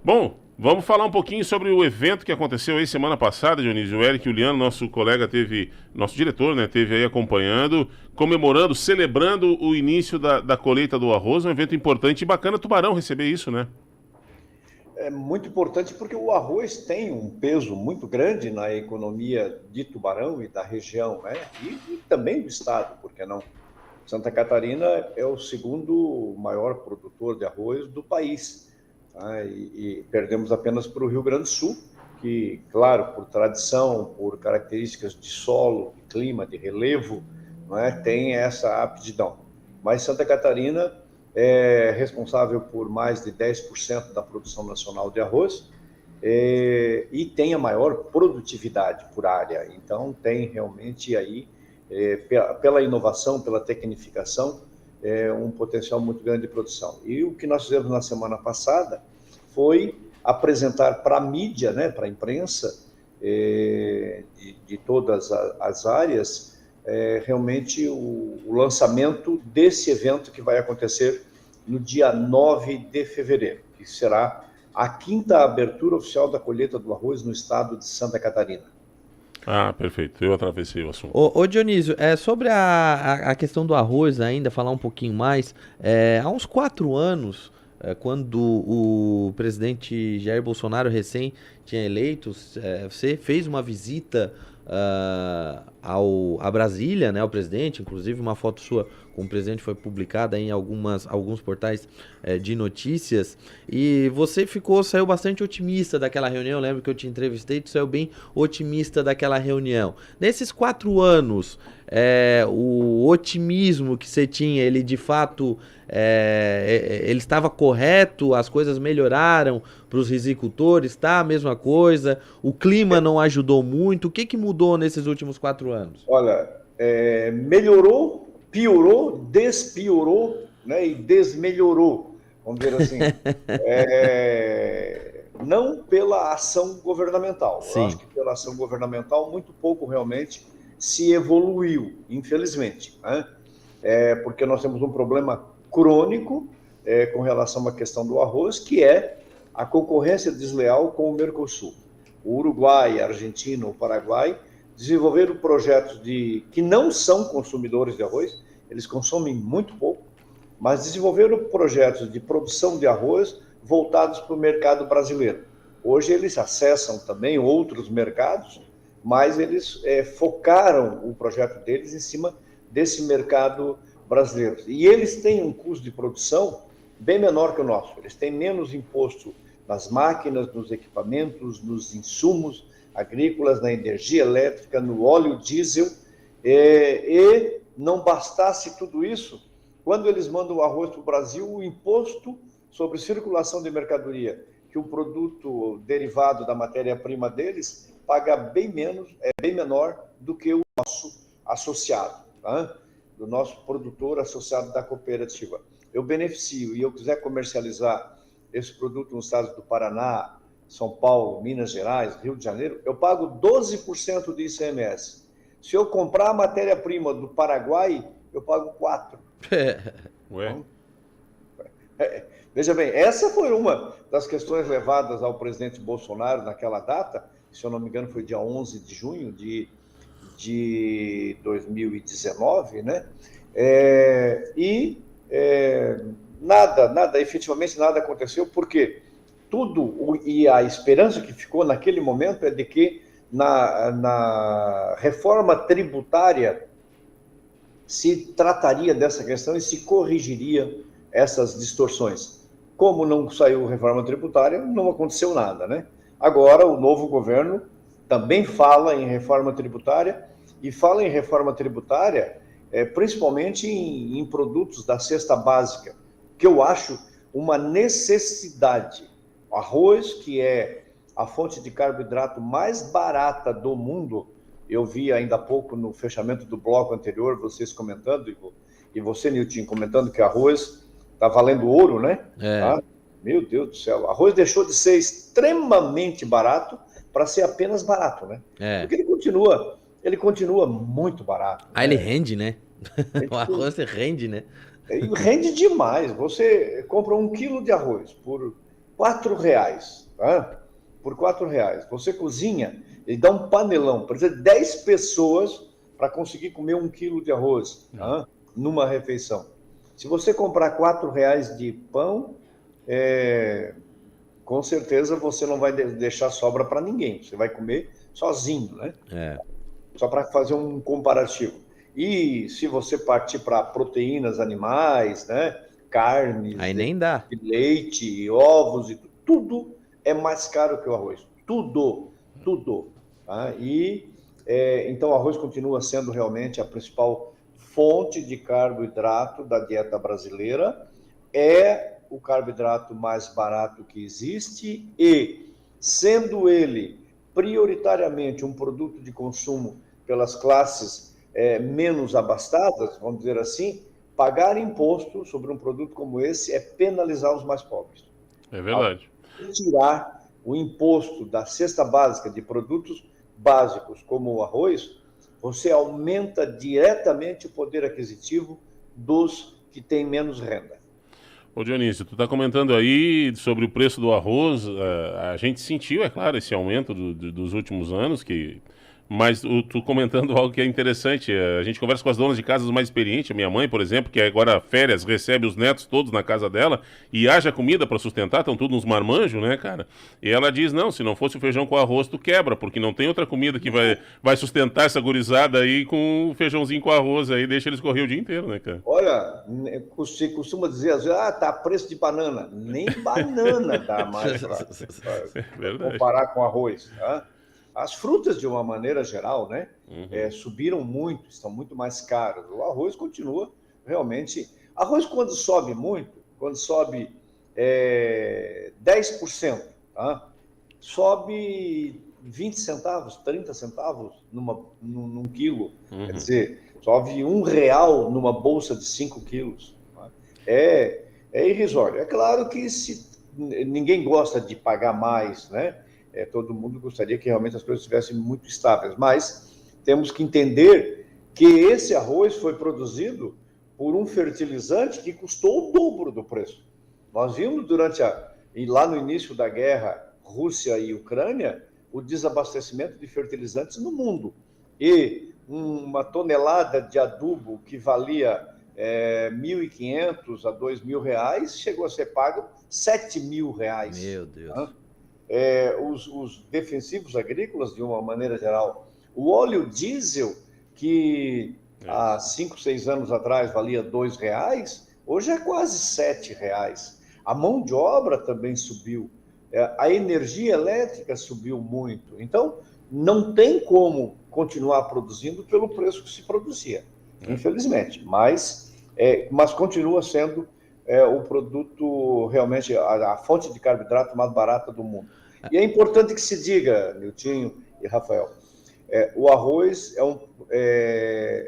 Bom, vamos falar um pouquinho sobre o evento que aconteceu aí semana passada, Dionísio. O Eric Juliano, nosso colega, nosso diretor, né, teve aí acompanhando, comemorando, celebrando o início da colheita do arroz, um evento importante e bacana Tubarão receber isso, né? É muito importante porque o arroz tem um peso muito grande na economia de Tubarão e da região, né? E também do estado, por que não? Santa Catarina é o segundo maior produtor de arroz do país, tá? E perdemos apenas para o Rio Grande do Sul, que, claro, por tradição, por características de solo, de clima, de relevo, não é? Tem essa aptidão. Mas Santa Catarina é responsável por mais de 10% da produção nacional de arroz e tem a maior produtividade por área. Então, tem realmente aí, pela inovação, pela tecnificação, um potencial muito grande de produção. E o que nós fizemos na semana passada foi apresentar para a mídia, né, para a imprensa, de todas as áreas, realmente o lançamento desse evento que vai acontecer no dia 9 de fevereiro, que será a quinta abertura oficial da colheita do arroz no estado de Santa Catarina. Ah, perfeito. Eu atravessei o assunto. Ô Dionísio, sobre a questão do arroz ainda, falar um pouquinho mais. Há uns 4 anos, quando o presidente Jair Bolsonaro recém tinha eleito, você fez uma visita a Brasília, né, ao presidente, inclusive uma foto sua com o presidente foi publicada em alguns portais de notícias, e você saiu bastante otimista daquela reunião. Eu lembro que eu te entrevistei, tu saiu bem otimista daquela reunião. Nesses 4 anos, o otimismo que você tinha, ele de fato ele estava correto, as coisas melhoraram para os risicultores, tá a mesma coisa, o clima não ajudou muito, o que mudou nesses últimos 4 anos? Olha, melhorou, piorou, despiorou, né, e desmelhorou, vamos dizer assim. Não pela ação governamental. Eu acho Sim. que pela ação governamental muito pouco realmente se evoluiu, infelizmente, né? Porque nós temos um problema crônico com relação à questão do arroz, que é a concorrência desleal com o Mercosul. O Uruguai, a Argentina, o Paraguai desenvolveram projetos que não são consumidores de arroz, eles consomem muito pouco, mas desenvolveram projetos de produção de arroz voltados para o mercado brasileiro. Hoje eles acessam também outros mercados, mas eles focaram o projeto deles em cima desse mercado brasileiro. E eles têm um custo de produção bem menor que o nosso. Eles têm menos imposto nas máquinas, nos equipamentos, nos insumos agrícolas, na energia elétrica, no óleo diesel. E não bastasse tudo isso, quando eles mandam o arroz para o Brasil, o imposto sobre circulação de mercadoria, que o produto derivado da matéria-prima deles paga bem menos, bem menor do que o nosso associado, tá? Do nosso produtor associado da cooperativa. Eu beneficio e eu quiser comercializar esse produto nos estados do Paraná, São Paulo, Minas Gerais, Rio de Janeiro, eu pago 12% de ICMS. Se eu comprar a matéria-prima do Paraguai, eu pago 4%. Ué? Então, veja bem, essa foi uma das questões levadas ao presidente Bolsonaro naquela data, se eu não me engano foi dia 11 de junho de 2019, né? Efetivamente nada aconteceu, porque e a esperança que ficou naquele momento é de que na reforma tributária se trataria dessa questão e se corrigiria essas distorções. Como não saiu reforma tributária, não aconteceu nada, né? Agora, o novo governo também fala em reforma tributária, e fala em reforma tributária principalmente em produtos da cesta básica, que eu acho uma necessidade. O arroz, que é a fonte de carboidrato mais barata do mundo, eu vi ainda há pouco no fechamento do bloco anterior, vocês comentando, e você, Nilton, comentando que arroz está valendo ouro, né? É. Ah, meu Deus do céu, o arroz deixou de ser extremamente barato para ser apenas barato, né? É. Porque ele continua muito barato, Ah, ele né? rende, né? O Ele, arroz rende, né? rende demais. Você compra 1 quilo de arroz por R$ 4, tá? Por R$ 4. Você cozinha, ele dá um panelão, precisa de 10 pessoas para conseguir comer 1 quilo de arroz, tá? Numa refeição. Se você comprar R$ 4 de pão, com certeza você não vai deixar sobra para ninguém. Você vai comer sozinho, né? Só para fazer um comparativo. E se você partir para proteínas animais, né? Carnes, Aí nem dá. leite, ovos, tudo é mais caro que o arroz. Tudo. Tá? Então o arroz continua sendo realmente a principal fonte de carboidrato da dieta brasileira. É o carboidrato mais barato que existe e, sendo ele prioritariamente um produto de consumo pelas classes menos abastadas, vamos dizer assim, pagar imposto sobre um produto como esse é penalizar os mais pobres. É verdade. Ao tirar o imposto da cesta básica de produtos básicos como o arroz, você aumenta diretamente o poder aquisitivo dos que têm menos renda. Ô Dionísio, tu está comentando aí sobre o preço do arroz, a gente sentiu, é claro, esse aumento dos últimos anos, mas tu comentando algo que é interessante, a gente conversa com as donas de casas mais experientes, a minha mãe, por exemplo, que agora férias, recebe os netos todos na casa dela, e haja comida para sustentar, estão tudo uns marmanjos, né, cara? E ela diz, não, se não fosse o feijão com arroz, tu quebra, porque não tem outra comida que vai sustentar essa gurizada aí com o feijãozinho com arroz, aí deixa eles correr o dia inteiro, né, cara? Olha, se costuma dizer, às vezes, tá preço de banana. Nem banana dá mais para comparar com arroz, tá? As frutas, de uma maneira geral, né, subiram muito, estão muito mais caras. O arroz continua realmente... Arroz, quando sobe muito, quando sobe 10%, tá? Sobe 20 centavos, 30 centavos num quilo. Quer dizer, sobe R$ 1 numa bolsa de 5 quilos. Tá? É irrisório. É claro que ninguém gosta de pagar mais, né? Todo mundo gostaria que realmente as coisas estivessem muito estáveis, mas temos que entender que esse arroz foi produzido por um fertilizante que custou o dobro do preço. Nós vimos lá no início da guerra Rússia e Ucrânia, o desabastecimento de fertilizantes no mundo. E uma tonelada de adubo que valia R$ 1.500 a R$ 2.000 chegou a ser pago R$ 7.000. Meu Deus. Né? Os defensivos agrícolas, de uma maneira geral. O óleo diesel, que há 5, 6 anos atrás valia R$ 2, hoje é quase R$ 7. A mão de obra também subiu. A energia elétrica subiu muito. Então, não tem como continuar produzindo pelo preço que se produzia, infelizmente. Mas continua sendo o produto, realmente, a fonte de carboidrato mais barata do mundo. E é importante que se diga, Niltinho e Rafael, o arroz é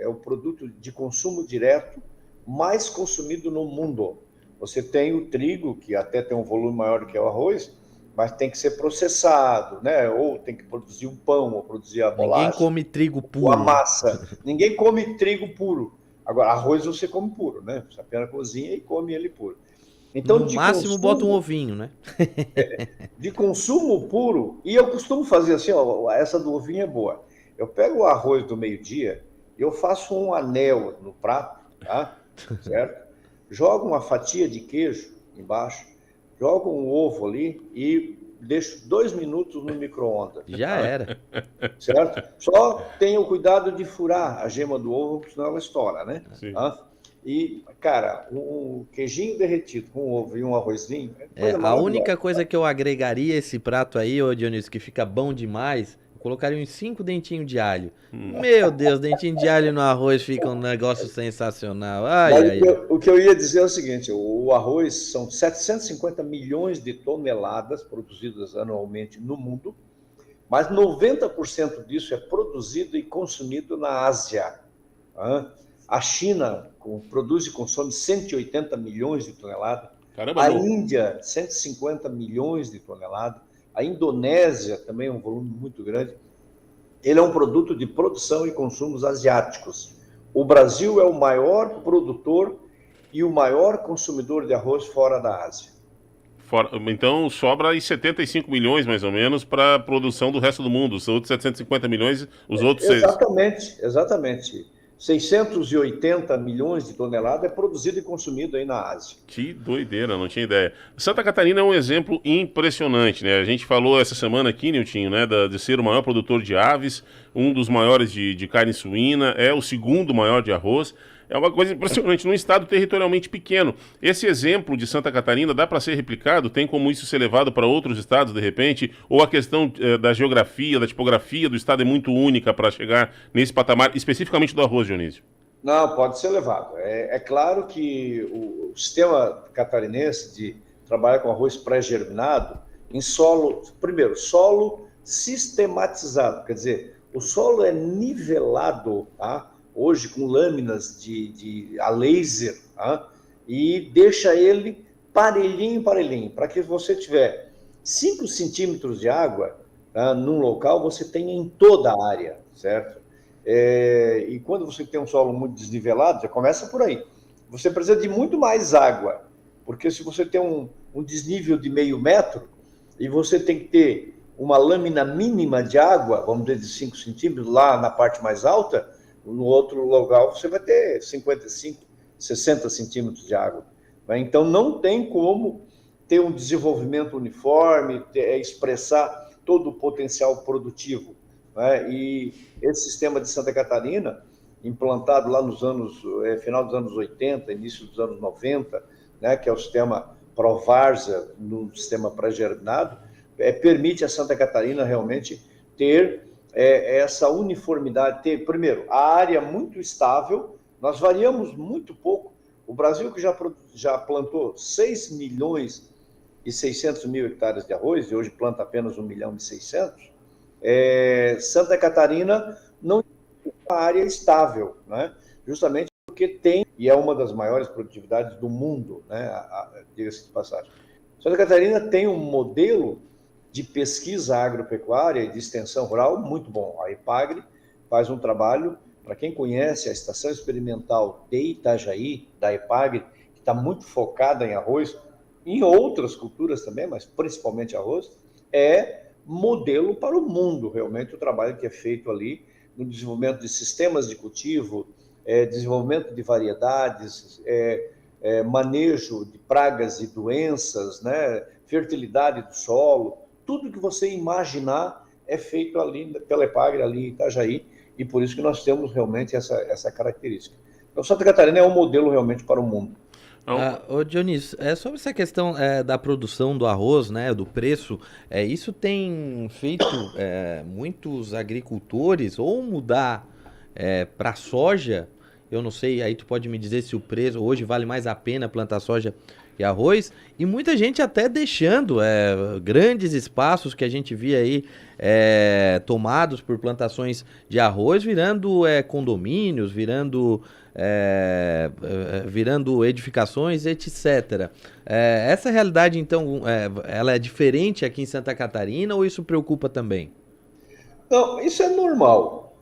o produto de consumo direto mais consumido no mundo. Você tem o trigo, que até tem um volume maior do que o arroz, mas tem que ser processado, né? Ou tem que produzir um pão, ou produzir a bolacha. Ninguém come trigo puro. Ou a massa. Ninguém come trigo puro. Agora, arroz você come puro, né? Você apenas cozinha e come ele puro. Então, no máximo, bota um ovinho, né? De consumo puro, e eu costumo fazer assim, ó, essa do ovinho é boa. Eu pego o arroz do meio-dia, eu faço um anel no prato, tá? Certo? Jogo uma fatia de queijo embaixo, jogo um ovo ali e deixo 2 minutos no micro-ondas. Já era. Certo? Só tenha o cuidado de furar a gema do ovo, porque senão ela estoura, né? Sim. E, cara, um queijinho derretido com ovo e um arrozinho... a única coisa que eu agregaria a esse prato aí, ô Dionísio, que fica bom demais, eu colocaria uns 5 dentinhos de alho. Meu Deus, dentinho de alho no arroz fica um negócio sensacional. O que eu ia dizer é o seguinte, o arroz são 750 milhões de toneladas produzidas anualmente no mundo, mas 90% disso é produzido e consumido na Ásia. A China produz e consome 180 milhões de toneladas. Caramba, a Índia, 150 milhões de toneladas. A Indonésia também é um volume muito grande. Ele é um produto de produção e consumos asiáticos. O Brasil é o maior produtor e o maior consumidor de arroz fora da Ásia. Então sobra aí 75 milhões, mais ou menos, para a produção do resto do mundo. Os outros 750 milhões, os outros... Exatamente. 680 milhões de toneladas é produzido e consumido aí na Ásia. Que doideira, não tinha ideia. Santa Catarina é um exemplo impressionante, né? A gente falou essa semana aqui, Niltinho, né, de ser o maior produtor de aves, um dos maiores de carne suína, é o segundo maior de arroz. É uma coisa impressionante, num estado territorialmente pequeno. Esse exemplo de Santa Catarina dá para ser replicado? Tem como isso ser levado para outros estados, de repente? Ou a questão da geografia, da tipografia do estado é muito única para chegar nesse patamar, especificamente do arroz, Dionísio? Não, pode ser levado. É claro que o sistema catarinense de trabalhar com arroz pré-germinado, em solo, primeiro, solo sistematizado, quer dizer, o solo é nivelado, tá? Hoje com lâminas a laser, tá? E deixa ele parelhinho, para que você tiver 5 centímetros de água, tá, num local, você tem em toda a área, certo? E quando você tem um solo muito desnivelado, já começa por aí. Você precisa de muito mais água, porque se você tem um desnível de meio metro e você tem que ter uma lâmina mínima de água, vamos dizer de 5 centímetros, lá na parte mais alta, no outro local você vai ter 55, 60 centímetros de água. Então não tem como ter um desenvolvimento uniforme, expressar todo o potencial produtivo. E esse sistema de Santa Catarina, implantado lá nos anos, final dos anos 80, início dos anos 90, né, que é o sistema Provarza, no sistema pré-germinado, permite a Santa Catarina realmente ter essa uniformidade, ter, primeiro, a área muito estável, nós variamos muito pouco. O Brasil, que já plantou 6 milhões e 600 mil hectares de arroz, e hoje planta apenas 1 milhão e 600, Santa Catarina não é uma área estável, né? Justamente porque tem, e é uma das maiores produtividades do mundo, né? Diga-se de passagem. Santa Catarina tem um modelo de pesquisa agropecuária e de extensão rural muito bom. A EPAGRE faz um trabalho, para quem conhece a Estação Experimental de Itajaí, da EPAGRE, que está muito focada em arroz, em outras culturas também, mas principalmente arroz, é modelo para o mundo, realmente, o trabalho que é feito ali no desenvolvimento de sistemas de cultivo, desenvolvimento de variedades, manejo de pragas e doenças, né, fertilidade do solo, tudo que você imaginar é feito ali pela EPAGRE, ali em Itajaí, e por isso que nós temos realmente essa característica. Então, Santa Catarina é um modelo realmente para o mundo. Ô Dionísio, sobre essa questão da produção do arroz, né, do preço, isso tem feito muitos agricultores ou mudar para soja. Eu não sei, aí tu pode me dizer se o preço hoje vale mais a pena plantar soja que arroz, e muita gente até deixando grandes espaços que a gente via aí tomados por plantações de arroz, virando condomínios, virando edificações, etc. Essa realidade, então, ela é diferente aqui em Santa Catarina ou isso preocupa também? Não, isso é normal.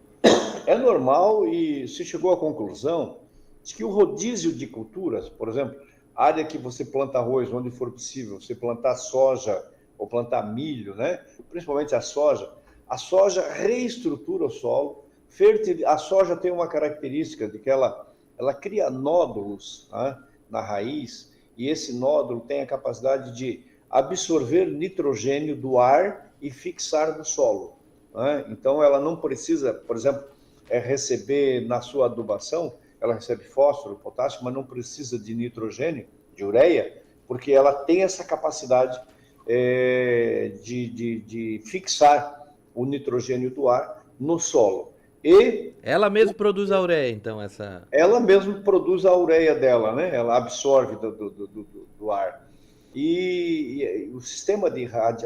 É normal e se chegou à conclusão de que o rodízio de culturas, por exemplo, área que você planta arroz, onde for possível, você plantar soja ou plantar milho, né? Principalmente a soja reestrutura o solo. A soja tem uma característica de que ela cria nódulos, né, na raiz, e esse nódulo tem a capacidade de absorver nitrogênio do ar e fixar no solo, né? Então ela não precisa, por exemplo, receber na sua adubação, ela recebe fósforo, potássio, mas não precisa de nitrogênio, de ureia, porque ela tem essa capacidade de fixar o nitrogênio do ar no solo. E ela mesma produz a ureia, então, ela mesma produz a ureia dela, né? Ela absorve do ar. E o sistema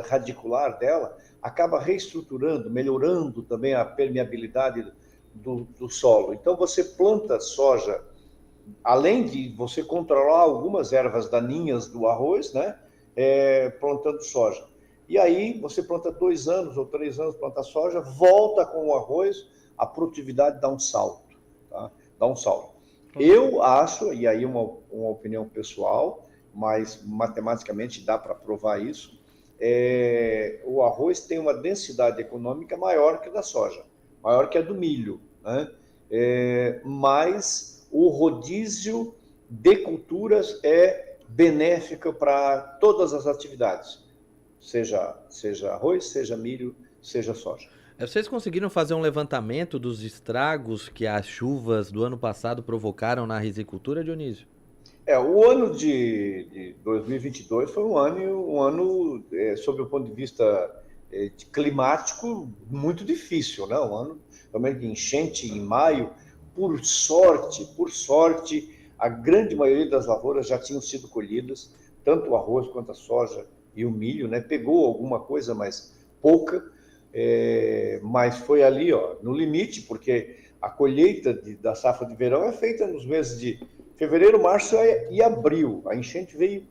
radicular dela acaba reestruturando, melhorando também a permeabilidade do solo. Então, você planta soja, além de você controlar algumas ervas daninhas do arroz, né? Plantando soja. E aí, você planta 2 anos ou 3 anos, planta soja, volta com o arroz, a produtividade dá um salto, tá? Dá um salto. Eu acho, e aí uma opinião pessoal, mas matematicamente dá para provar isso. O arroz tem uma densidade econômica maior que a da soja, maior que a do milho, né? Mas o rodízio de culturas é benéfico para todas as atividades, seja arroz, seja milho, seja soja. Vocês conseguiram fazer um levantamento dos estragos que as chuvas do ano passado provocaram na risicultura, Dionísio? O ano de 2022 foi um ano sob o ponto de vista climático, muito difícil, né? Um ano também de enchente em maio. Por sorte, a grande maioria das lavouras já tinham sido colhidas, tanto o arroz quanto a soja e o milho, né? Pegou alguma coisa, mas pouca, mas foi ali, no limite, porque a colheita da safra de verão é feita nos meses de fevereiro, março e abril. A enchente veio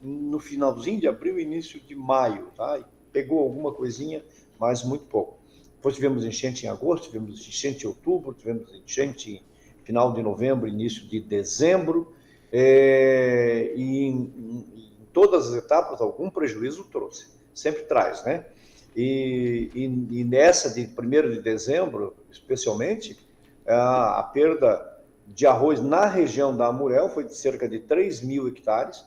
no finalzinho de abril, início de maio, tá? E pegou alguma coisinha, mas muito pouco. Depois tivemos enchente em agosto, tivemos enchente em outubro, tivemos enchente em final de novembro, início de dezembro, e em todas as etapas algum prejuízo trouxe, sempre traz, né? E nessa de 1º de dezembro, especialmente, a perda de arroz na região da Amurel foi de cerca de 3.000 hectares,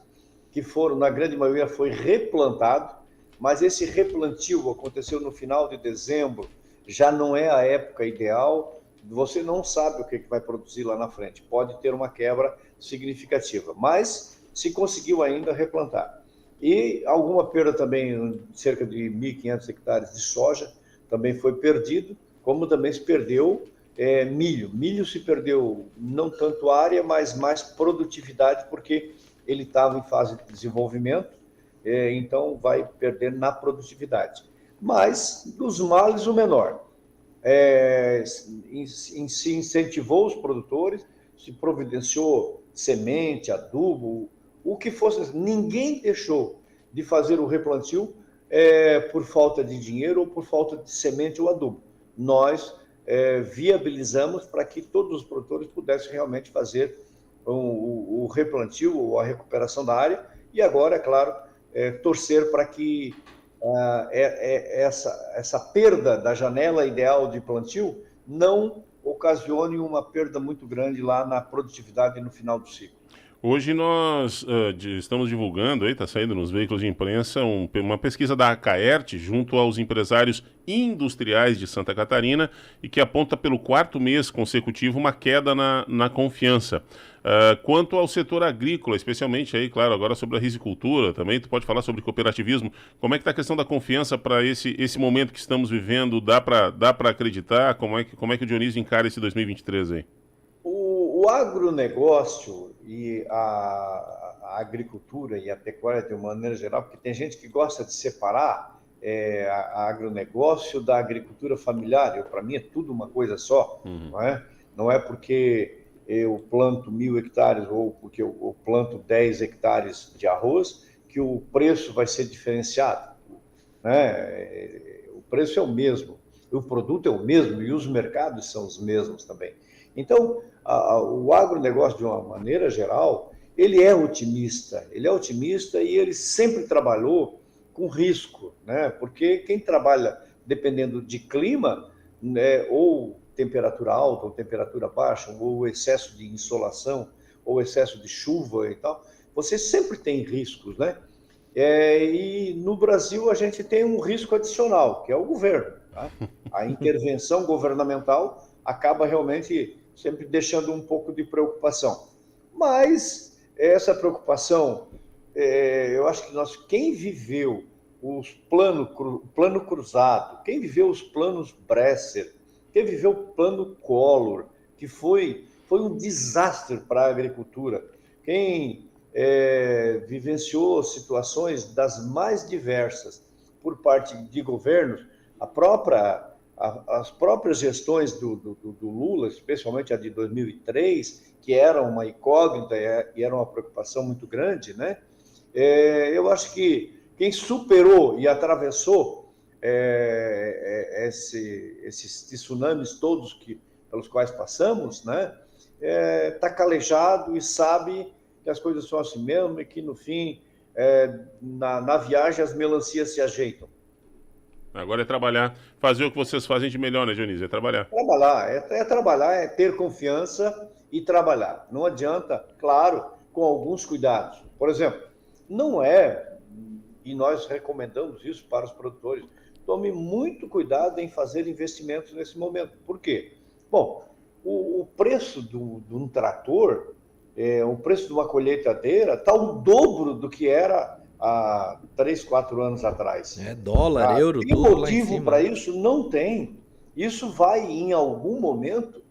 que foram, na grande maioria, foi replantado, mas esse replantio aconteceu no final de dezembro, já não é a época ideal, você não sabe o que vai produzir lá na frente, pode ter uma quebra significativa, mas se conseguiu ainda replantar. E alguma perda também, cerca de 1.500 hectares de soja, também foi perdido, como também se perdeu milho. Milho se perdeu não tanto área, mas mais produtividade, porque ele estava em fase de desenvolvimento, então vai perder na produtividade. Mas, dos males, o menor. Se incentivou os produtores, se providenciou semente, adubo, o que fosse. Ninguém deixou de fazer o replantio por falta de dinheiro ou por falta de semente ou adubo. Nós viabilizamos para que todos os produtores pudessem realmente fazer o replantio ou a recuperação da área e agora, é claro, torcer para que essa perda da janela ideal de plantio não ocasione uma perda muito grande lá na produtividade no final do ciclo. Hoje nós estamos divulgando, aí está saindo nos veículos de imprensa, uma pesquisa da Acaerte junto aos empresários industriais de Santa Catarina e que aponta pelo 4º mês consecutivo uma queda na confiança. Quanto ao setor agrícola, especialmente aí, claro, agora sobre a risicultura também, tu pode falar sobre cooperativismo, como é que está a questão da confiança para esse momento que estamos vivendo? Dá para acreditar? Como é que o Dionísio encara esse 2023 aí? O agronegócio e a agricultura e a pecuária de uma maneira geral, porque tem gente que gosta de separar a agronegócio da agricultura familiar. Para mim é tudo uma coisa só, não é? Não é porque eu planto 1.000 hectares ou porque eu planto 10 hectares de arroz que o preço vai ser diferenciado, né? O preço é o mesmo, o produto é o mesmo e os mercados são os mesmos também. Então, o agronegócio, de uma maneira geral, ele é otimista e ele sempre trabalhou com risco, né? Porque quem trabalha dependendo de clima, né, ou temperatura alta ou temperatura baixa, ou excesso de insolação, ou excesso de chuva e tal, você sempre tem riscos, né? E no Brasil a gente tem um risco adicional, que é o governo, tá? A intervenção governamental acaba realmente sempre deixando um pouco de preocupação. Mas essa preocupação, eu acho que quem viveu os plano cruzado, quem viveu os planos Bresser, quem viveu o plano Collor, que foi um desastre para a agricultura, quem vivenciou situações das mais diversas por parte de governos, as próprias gestões do Lula, especialmente a de 2003, que era uma incógnita e era uma preocupação muito grande, né? Eu acho que quem superou e atravessou esses tsunamis todos pelos quais passamos, né? Está calejado e sabe que as coisas são assim mesmo e que, no fim, na viagem as melancias se ajeitam. Agora é trabalhar, fazer o que vocês fazem de melhor, né, Dionísio? É trabalhar. Trabalhar, é ter confiança e trabalhar. Não adianta, claro, com alguns cuidados. Por exemplo, não é, e nós recomendamos isso para os produtores, tome muito cuidado em fazer investimentos nesse momento. Por quê? Bom, o preço de um trator, o preço de uma colheitadeira está o dobro do que era há 3, 4 anos atrás. Dólar, euro, e tudo lá em motivo cima. para isso não tem. Isso vai, em algum momento,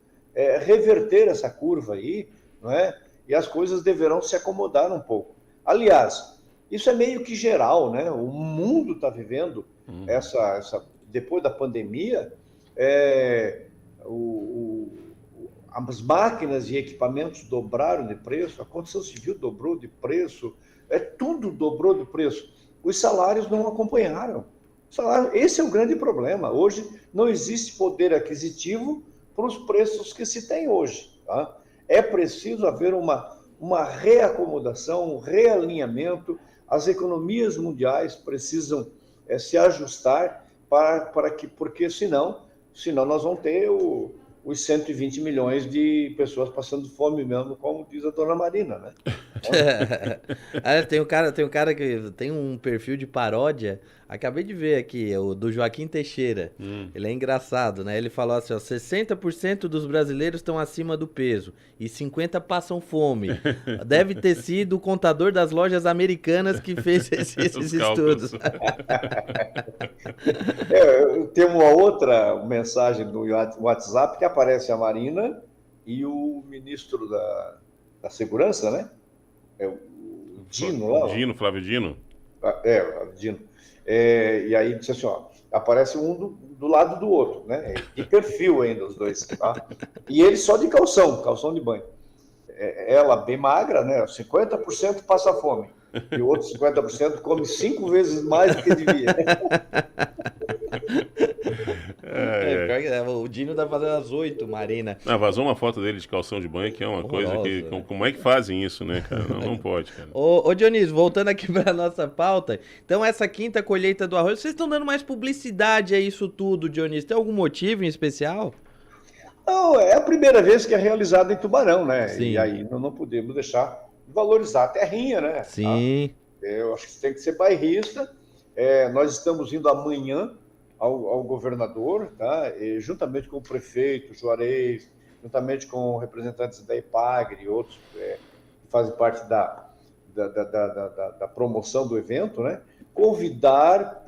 reverter essa curva aí, não é? E as coisas deverão se acomodar um pouco. Aliás, isso é meio que geral, né? O mundo está vivendo depois da pandemia, as máquinas e equipamentos dobraram de preço, a construção civil dobrou de preço, tudo dobrou de preço. Os salários não acompanharam. Esse é o grande problema. Hoje não existe poder aquisitivo para os preços que se tem hoje. Tá? É preciso haver uma reacomodação, um realinhamento. As economias mundiais precisam se ajustar porque senão nós vamos ter os 120 milhões de pessoas passando fome mesmo, como diz a dona Marina, né? Tem um cara que tem um perfil de paródia, acabei de ver aqui, o do Joaquim Teixeira. Ele é engraçado, né? Ele falou assim, ó, 60% dos brasileiros estão acima do peso e 50% passam fome. Deve ter sido o contador das lojas americanas que fez esses estudos. Tem uma outra mensagem no WhatsApp que aparece a Marina e o ministro da Segurança, né? O Dino lá. Flávio Dino. Dino. E aí disse assim, ó, aparece um do lado do outro, né? De perfil ainda os dois, tá? E ele só de calção de banho. Ela bem magra, né? 50% passa fome. E o outro 50% come 5 vezes mais do que devia. O Dino tá fazendo às 8, Marina. Vazou uma foto dele de calção de banho, que é uma coisa que... Como é que fazem isso, né, cara? Não pode, cara. Ô Dionísio, voltando aqui pra nossa pauta. Então, essa quinta colheita do arroz, vocês estão dando mais publicidade a isso tudo, Dionísio? Tem algum motivo em especial? Não, é a primeira vez que é realizado em Tubarão, né? Sim. E aí não podemos deixar de valorizar a terrinha, né? Sim. Eu acho que tem que ser bairrista. Nós estamos indo amanhã ao governador, tá? Juntamente com o prefeito Juarez, juntamente com representantes da EPAGRE e outros que fazem parte da promoção do evento, né? Convidar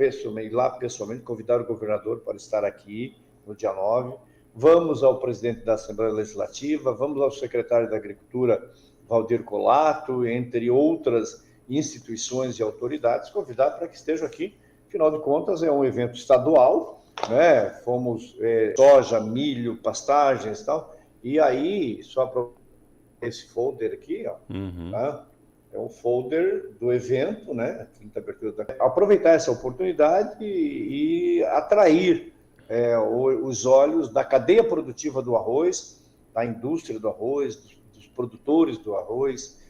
o governador para estar aqui no dia 9. Vamos ao presidente da Assembleia Legislativa, vamos ao secretário da Agricultura, Valdir Colato, entre outras instituições e autoridades, convidar para que estejam aqui. Afinal de contas, é um evento estadual, né? Fomos soja, milho, pastagens e tal. E aí, só para esse folder aqui, ó, tá? É um folder do evento, né? Aproveitar essa oportunidade e atrair os olhos da cadeia produtiva do arroz, da indústria do arroz, dos produtores do arroz,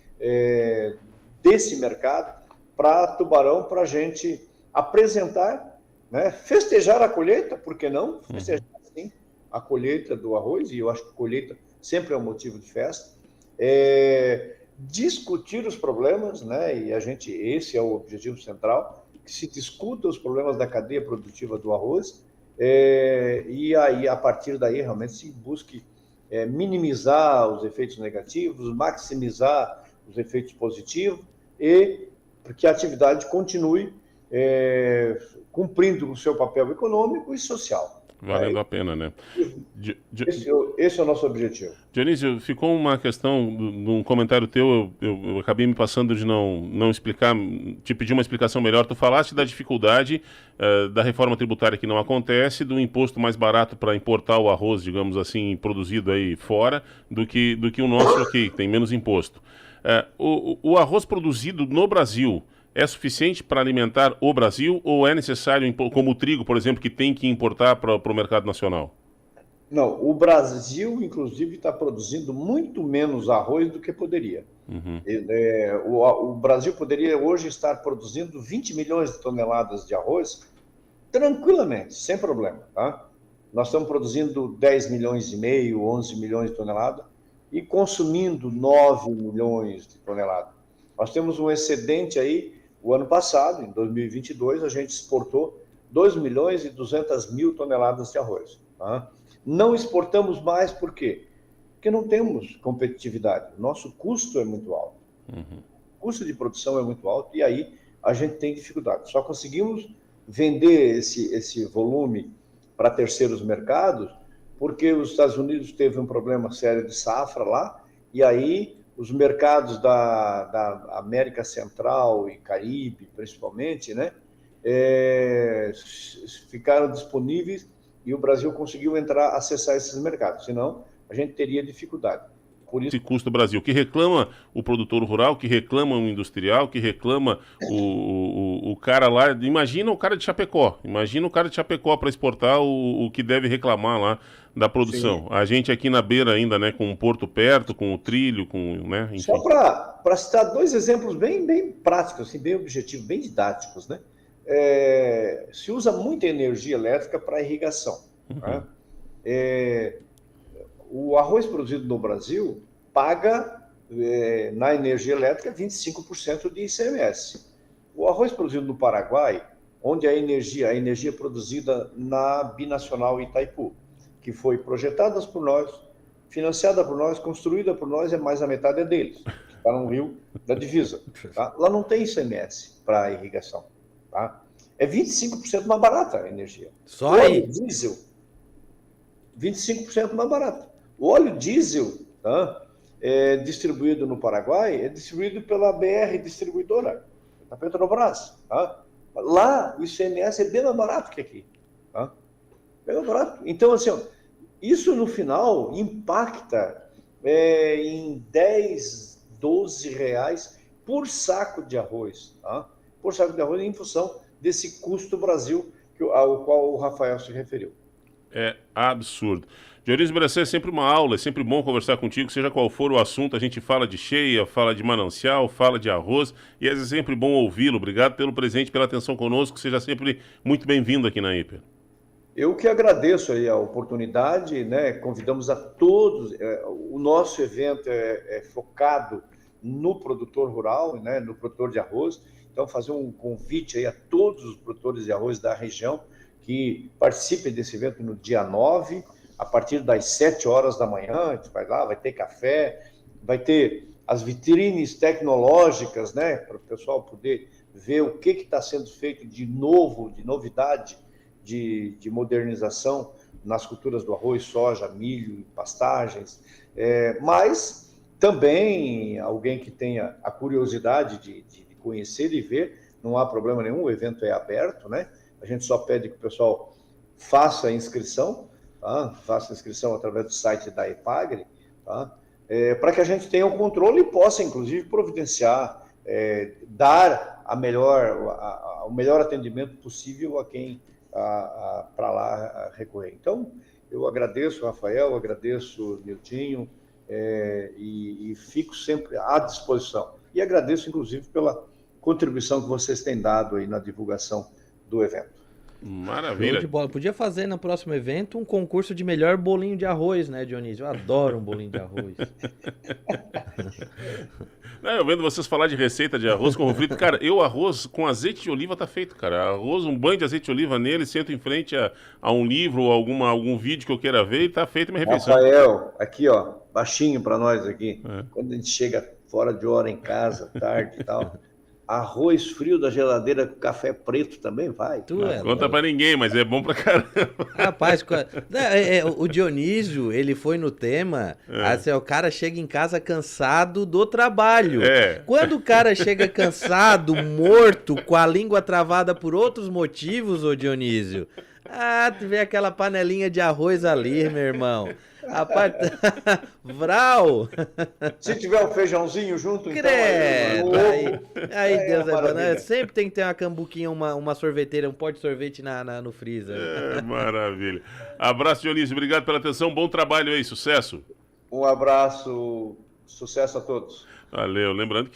desse mercado, para Tubarão, para a gente apresentar, né? Festejar a colheita, por que não? Festejar, sim, a colheita do arroz, e eu acho que a colheita sempre é um motivo de festa. Discutir os problemas, né? E esse é o objetivo central, que se discuta os problemas da cadeia produtiva do arroz, e aí, a partir daí, realmente se busque minimizar os efeitos negativos, maximizar os efeitos positivos, e que a atividade continue cumprindo o seu papel econômico e social. Valendo a pena, né? Esse é o nosso objetivo. Dionísio, ficou uma questão num comentário teu, eu acabei me passando de não explicar, te pedir uma explicação melhor. Tu falaste da dificuldade da reforma tributária que não acontece, do imposto mais barato para importar o arroz, digamos assim, produzido aí fora, do que o nosso aqui, que tem menos imposto. O arroz produzido no Brasil é suficiente para alimentar o Brasil ou é necessário, como o trigo, por exemplo, que tem que importar para o mercado nacional? Não, o Brasil, inclusive, está produzindo muito menos arroz do que poderia. Uhum. O Brasil poderia hoje estar produzindo 20 milhões de toneladas de arroz tranquilamente, sem problema. Tá? Nós estamos produzindo 10 milhões e meio, 11 milhões de toneladas e consumindo 9 milhões de toneladas. Nós temos um excedente aí, o ano passado, em 2022, a gente exportou 2 milhões e 200 mil toneladas de arroz. Tá? Não exportamos mais, por quê? Porque não temos competitividade. Nosso custo é muito alto. Uhum. O custo de produção é muito alto e aí a gente tem dificuldade. Só conseguimos vender esse volume para terceiros mercados porque os Estados Unidos teve um problema sério de safra lá e aí os mercados da América Central e Caribe, principalmente, né, ficaram disponíveis e o Brasil conseguiu acessar esses mercados, senão a gente teria dificuldade. Por isso... Esse custo do Brasil, que reclama o produtor rural, que reclama o industrial, que reclama o cara lá. Imagina o cara de Chapecó, para exportar o que deve reclamar lá da produção. Sim. A gente aqui na beira ainda, né, com o porto perto, com o trilho, né, enfim. Só para citar dois exemplos bem práticos, assim, bem objetivos, bem didáticos, né? Se usa muita energia elétrica para irrigação. Uhum. Né? O arroz produzido no Brasil paga, na energia elétrica, 25% de ICMS. O arroz produzido no Paraguai, onde a energia produzida na Binacional Itaipu, que foi projetada por nós, financiada por nós, construída por nós, mais da metade é deles, que está no rio da divisa. Tá? Lá não tem ICMS para irrigação. Tá? É 25% mais barata a energia. Só o aí? Óleo diesel, 25% mais barato. O óleo diesel, tá, distribuído no Paraguai, é distribuído pela BR Distribuidora, da Petrobras. Tá? Lá, o ICMS é bem mais barato que aqui. Tá? Bem mais barato. Então, assim, ó, isso no final impacta em 10, 12 reais por saco de arroz. Tá? Por saco de arroz em função desse custo Brasil ao qual o Rafael se referiu. É absurdo. Dionísio Bressan, é sempre uma aula, é sempre bom conversar contigo, seja qual for o assunto, a gente fala de cheia, fala de manancial, fala de arroz, e é sempre bom ouvi-lo. Obrigado pelo presente, pela atenção conosco, seja sempre muito bem-vindo aqui na Hiper. Eu que agradeço aí a oportunidade, né? Convidamos a todos, o nosso evento é focado no produtor rural, né? No produtor de arroz, então fazer um convite aí a todos os produtores de arroz da região que participem desse evento no dia 9, a partir das 7 horas da manhã, a gente vai lá, vai ter café, vai ter as vitrines tecnológicas, né, para o pessoal poder ver o que está sendo feito de novo, de novidade, de modernização nas culturas do arroz, soja, milho, pastagens, mas também alguém que tenha a curiosidade de conhecer e ver, não há problema nenhum, o evento é aberto, né? A gente só pede que o pessoal faça a inscrição, tá? Faça a inscrição através do site da EPAGRE, tá? Para que a gente tenha o controle e possa, inclusive, providenciar, dar o melhor atendimento possível a quem para lá recorrer. Então, eu agradeço, Rafael, agradeço, Niltinho, e fico sempre à disposição. E agradeço, inclusive, pela contribuição que vocês têm dado aí na divulgação do evento. Maravilha. De bola. Podia fazer no próximo evento um concurso de melhor bolinho de arroz, né, Dionísio? Eu adoro um bolinho de arroz. Eu vendo vocês falar de receita de arroz com frito, cara, arroz com azeite de oliva tá feito, cara. Arroz, um banho de azeite de oliva nele, sento em frente a um livro ou algum vídeo que eu queira ver e tá feita minha refeição. Rafael, aqui ó, baixinho para nós aqui, quando a gente chega fora de hora em casa, tarde e tal... Arroz frio da geladeira com café preto também vai. Não conta pra ninguém, mas é bom pra caramba. Rapaz, o Dionísio, ele foi no tema, assim, o cara chega em casa cansado do trabalho. Quando o cara chega cansado, morto, com a língua travada por outros motivos, ô Dionísio, Ah, tiver aquela panelinha de arroz ali, meu irmão. A parte... Vral! Se tiver o feijãozinho junto, então... Credo! Aí Deus é bom, né? maravilha. Sempre tem que ter uma cambuquinha, uma sorveteira, um pó de sorvete no freezer. É, maravilha. Abraço, Dionísio. Obrigado pela atenção. Bom trabalho aí. Sucesso. Um abraço, sucesso a todos. Valeu. Lembrando que